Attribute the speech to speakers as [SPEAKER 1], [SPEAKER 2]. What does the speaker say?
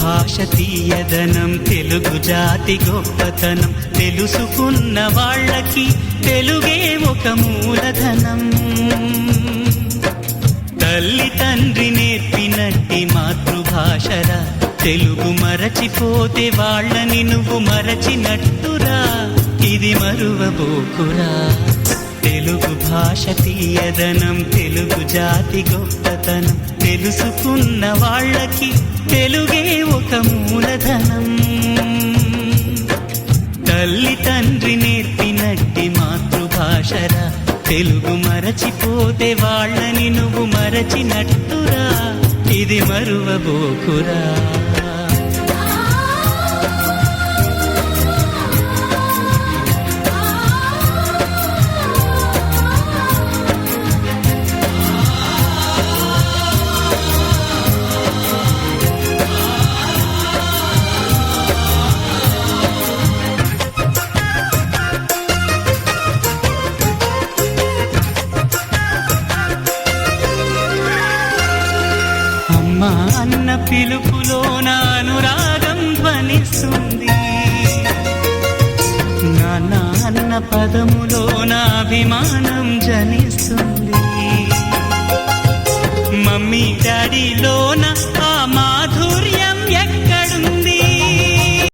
[SPEAKER 1] భాష తీయదనం, తెలుగు జాతి గొప్పతనం, తెలుసుకున్న వాళ్ళకి తెలుగే ఒక మూలధనం. తల్లి తండ్రి నేర్పినట్టి మాతృభాషరా, తెలుగు మరచిపోతే వాళ్ళని నువ్వు మరచినట్టురా, ఇది మరువబోకురా. తెలుగు భాష తీయదనం, తెలుగు జాతి గొప్పతనం, తెలుసుకున్న వాళ్ళకి తెలుగే ఒక మూలధనం. తల్లి తండ్రి నేర్పినట్టి మాతృభాషరా, తెలుగు మరచిపోతే వాళ్ళని నువ్వు మరచినట్టురా, ఇది మరువబోకురా. అమ్మా అన్న పిలుపులో అనురాగం ధ్వనిస్తుంది, నాన్న అన్న పదములో అభిమానం